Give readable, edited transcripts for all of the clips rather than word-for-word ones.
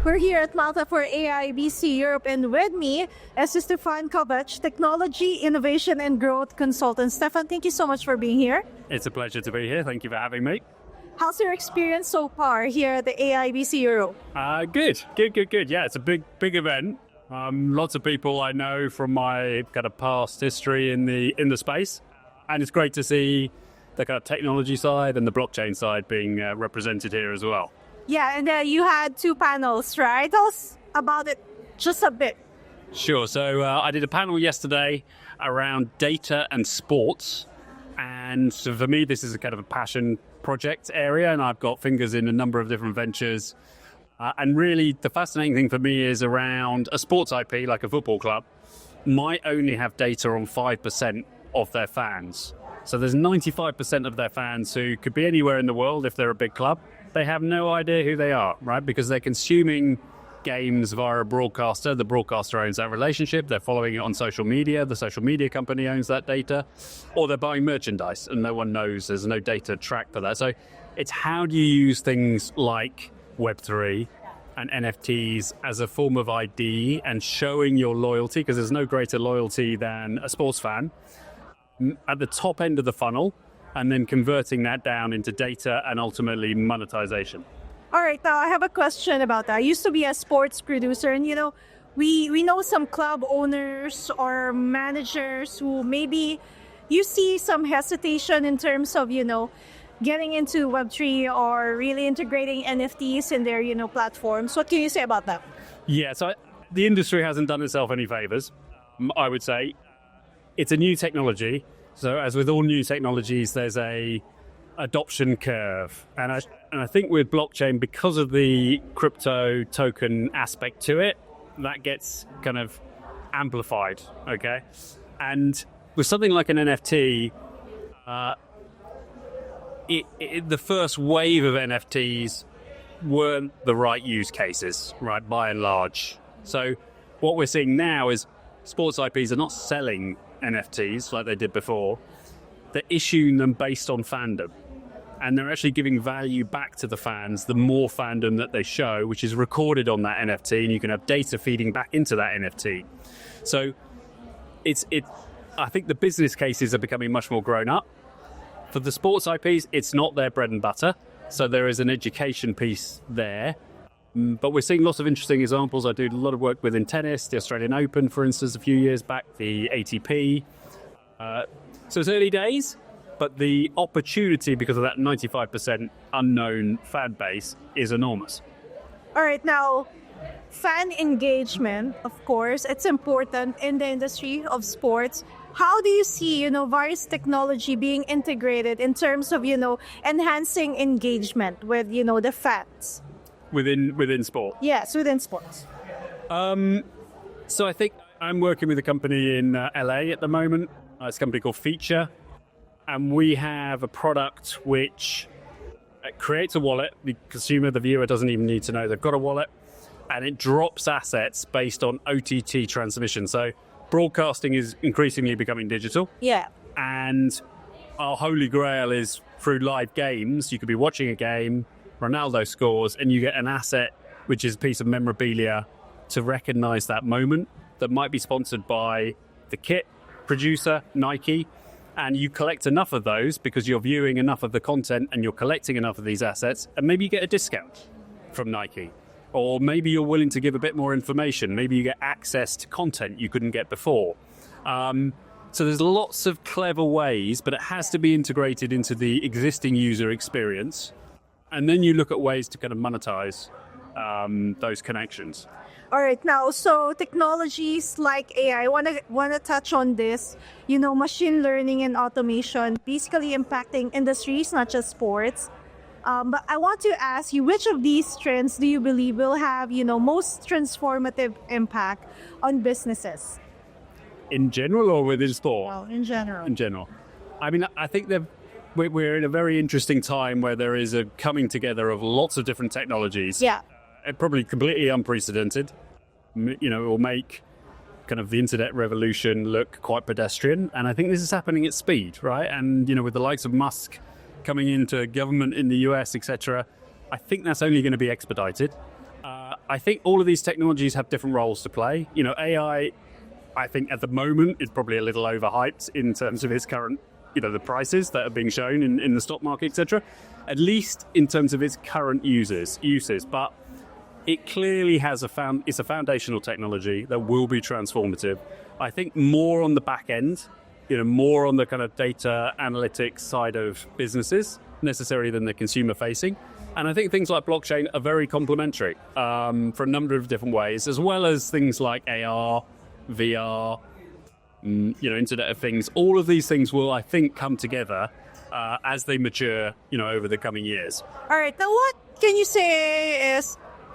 We're here at Malta for AIBC Europe, and with me is Stefan Kovach, Technology, Innovation and Growth Consultant. Stefan, thank you so much for being here. It's a pleasure to be here. Thank you for having me. How's your experience so far here at the AIBC Europe? Good. Yeah, it's a big event. Lots of people I know from my kind of past history in the space, and it's great to see the kind of technology side and the blockchain side being represented here as well. Yeah, and you had 2 panels, right? Tell us about it just a bit. Sure. So I did a panel yesterday around data and sports, and so for me, this is a kind of a passion project area, and I've got fingers in a number of different ventures. And really, the fascinating thing for me is around a sports IP, like a football club, might only have data on 5% of their fans. So there's 95% of their fans who could be anywhere in the world if they're a big club. They have no idea who they are, right? Because they're consuming games via a broadcaster. The broadcaster owns that relationship. They're following it on social media. The social media company owns that data. Or they're buying merchandise and no one knows. There's no data track for that. So it's how do you use things like Web3 and NFTs as a form of ID and showing your loyalty, because there's no greater loyalty than a sports fan, at the top end of the funnel, and then converting that down into data and ultimately monetization. All right, now I have a question about that. I used to be a sports producer, and we know some club owners or managers who maybe you see some hesitation in terms of, getting into Web3 or really integrating NFTs in their, platforms. What can you say about that? Yeah, so the industry hasn't done itself any favors, I would say. It's a new technology. So as with all new technologies, there's a adoption curve. And I think with blockchain, because of the crypto token aspect to it, that gets kind of amplified, okay? And with something like an NFT, the first wave of NFTs weren't the right use cases, right, by and large. So what we're seeing now is sports IPs are not selling NFTs like they did before. They're issuing them based on fandom. And they're actually giving value back to the fans, the more fandom that they show, which is recorded on that NFT, and you can have data feeding back into that NFT. So I think the business cases are becoming much more grown up. For the sports IPs, it's not their bread and butter. So there is an education piece there. But we're seeing lots of interesting examples. I do a lot of work within tennis, the Australian Open, for instance, a few years back, the ATP. So it's early days, but the opportunity, because of that 95% unknown fan base, is enormous. All right, now, fan engagement, of course, it's important in the industry of sports. How do you see, various technology being integrated in terms of, enhancing engagement with, the fans? Within sport? Yes, within sports. So I think I'm working with a company in LA at the moment. It's a company called Feature. And we have a product which creates a wallet. The consumer, the viewer, doesn't even need to know they've got a wallet. And it drops assets based on OTT transmission. So broadcasting is increasingly becoming digital. Yeah. And our holy grail is through live games. You could be watching a game, Ronaldo scores, and you get an asset, which is a piece of memorabilia to recognize that moment that might be sponsored by the kit producer, Nike. And you collect enough of those because you're viewing enough of the content and you're collecting enough of these assets, and maybe you get a discount from Nike. Or maybe you're willing to give a bit more information. Maybe you get access to content you couldn't get before. So there's lots of clever ways, but it has to be integrated into the existing user experience. And then you look at ways to kind of monetize those connections. All right, now, so technologies like AI, I want to touch on this, machine learning and automation, basically impacting industries, not just sports. But I want to ask you, which of these trends do you believe will have, most transformative impact on businesses? In general or within sport? Well, in general. In general. I mean, I think we're in a very interesting time where there is a coming together of lots of different technologies. Yeah. Probably completely unprecedented. It will make kind of the internet revolution look quite pedestrian. And I think this is happening at speed, right? And, with the likes of Musk coming into government in the US, etc., I think that's only going to be expedited. I I think all of these technologies have different roles to play. AI, I think at the moment is probably a little overhyped in terms of its current, the prices that are being shown in the stock market, etc. At least in terms of its current uses. But it clearly has it's a foundational technology that will be transformative. I think more on the back end, more on the kind of data analytics side of businesses necessarily than the consumer facing. And I think things like blockchain are very complementary for a number of different ways, as well as things like AR, VR, Internet of Things. All of these things will, I think, come together as they mature, over the coming years. All right. Now, what can you say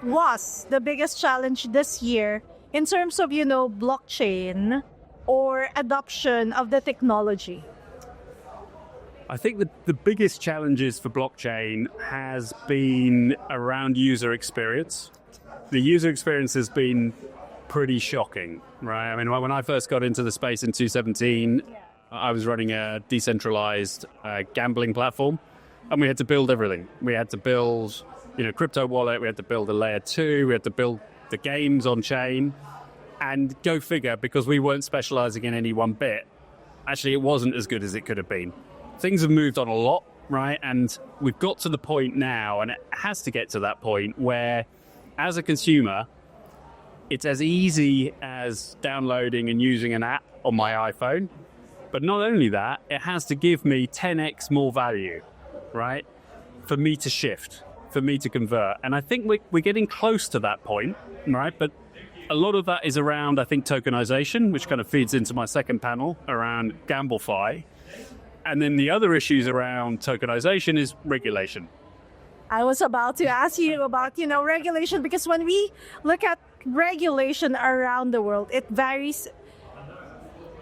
was the biggest challenge this year in terms of, blockchain or adoption of the technology? I think the biggest challenges for blockchain has been around user experience. The user experience has been pretty shocking, right? I mean, when I first got into the space in 2017, I was running a decentralized gambling platform, and we had to build everything. We had to build, crypto wallet, we had to build a layer 2, we had to build the games on chain, and go figure, because we weren't specializing in any one bit, actually it wasn't as good as it could have been. Things have moved on a lot, right? And we've got to the point now, and it has to get to that point where, as a consumer, it's as easy as downloading and using an app on my iPhone. But not only that, it has to give me 10x more value, right? For me to shift, for me to convert. And I think we're getting close to that point, right? But a lot of that is around, I think, tokenization, which kind of feeds into my second panel around Gamblify. And then the other issues around tokenization is regulation. I was about to ask you about, regulation, because when we look at regulation around the world, it varies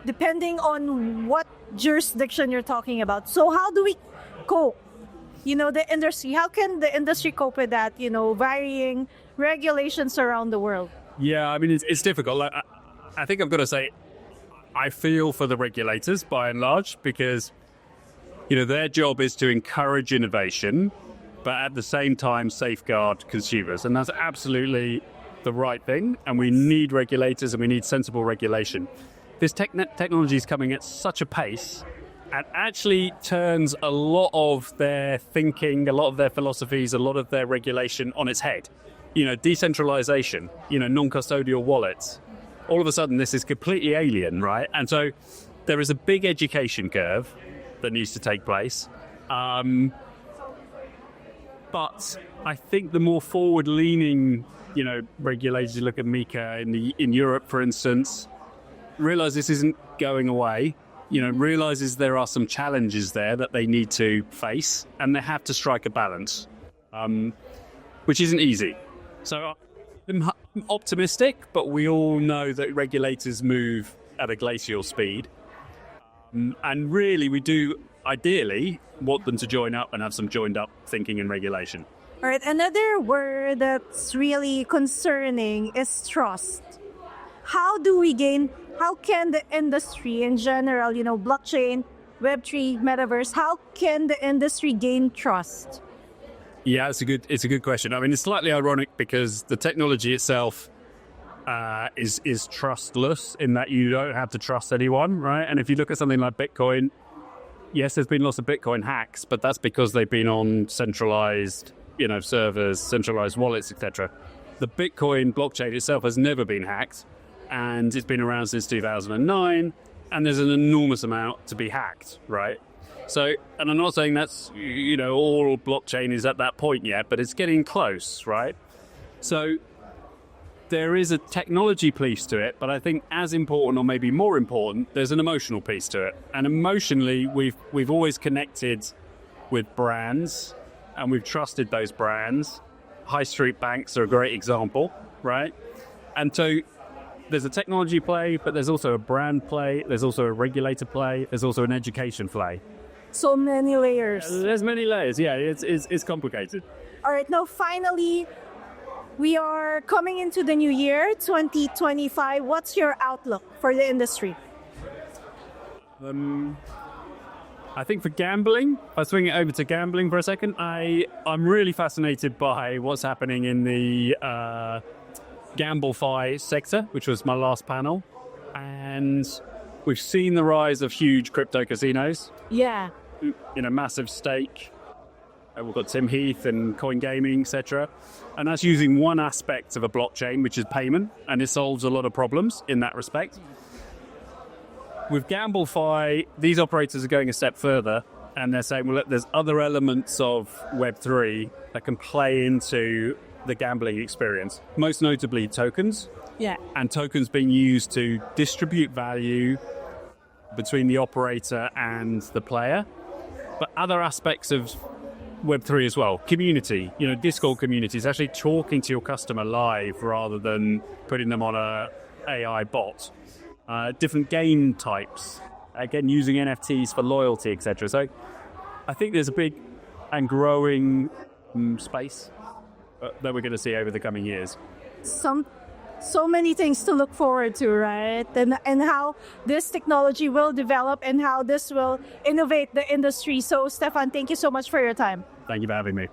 depending on what jurisdiction you're talking about. So how do we cope? The industry, how can the industry cope with that, varying regulations around the world? Yeah, I mean, it's difficult. I think I've got to say, I feel for the regulators by and large, because their job is to encourage innovation, but at the same time safeguard consumers. And that's absolutely the right thing. And we need regulators, and we need sensible regulation. This technology is coming at such a pace, and actually turns a lot of their thinking, a lot of their philosophies, a lot of their regulation on its head. Decentralization, non-custodial wallets. All of a sudden, this is completely alien, right? And so there is a big education curve that needs to take place. But I think the more forward-leaning, regulators, look at MiCA in Europe, for instance, realize this isn't going away, realizes there are some challenges there that they need to face, and they have to strike a balance, which isn't easy. So I'm optimistic, but we all know that regulators move at a glacial speed. And really, we do ideally want them to join up and have some joined up thinking and regulation. All right, another word that's really concerning is trust. How can the industry in general, blockchain, Web3, metaverse, how can the industry gain trust? Yeah, it's a good question. I mean, it's slightly ironic because the technology itself is trustless in that you don't have to trust anyone, right? And if you look at something like Bitcoin, yes, there's been lots of Bitcoin hacks, but that's because they've been on centralized, servers, centralized wallets, etc. The Bitcoin blockchain itself has never been hacked, and it's been around since 2009, and there's an enormous amount to be hacked, right? So, and I'm not saying that's, all blockchain is at that point yet, but it's getting close, right? So there is a technology piece to it, but I think as important, or maybe more important, there's an emotional piece to it. And emotionally, we've always connected with brands, and we've trusted those brands. High street banks are a great example, right? And so there's a technology play, but there's also a brand play, there's also a regulator play, there's also an education play. So many layers. There's many layers, yeah, it's complicated. All right, now finally, we are coming into the new year, 2025. What's your outlook for the industry? I think for gambling, I'll swing it over to gambling for a second. I'm really fascinated by what's happening in the GambleFi sector, which was my last panel. And we've seen the rise of huge crypto casinos, Yeah. massive stake. We've got Tim Heath and Coin Gaming, etc. And that's using one aspect of a blockchain, which is payment, and it solves a lot of problems in that respect. With GambleFi, these operators are going a step further, and they're saying, well, look, there's other elements of Web3 that can play into the gambling experience, most notably tokens. Yeah. And tokens being used to distribute value between the operator and the player. But other aspects of Web3 as well, community, Discord communities, actually talking to your customer live rather than putting them on a AI bot. Different game types, again, using NFTs for loyalty, etc. So I think there's a big and growing space that we're going to see over the coming years. So many things to look forward to, right? And how this technology will develop and how this will innovate the industry. So, Stefan, thank you so much for your time. Thank you for having me.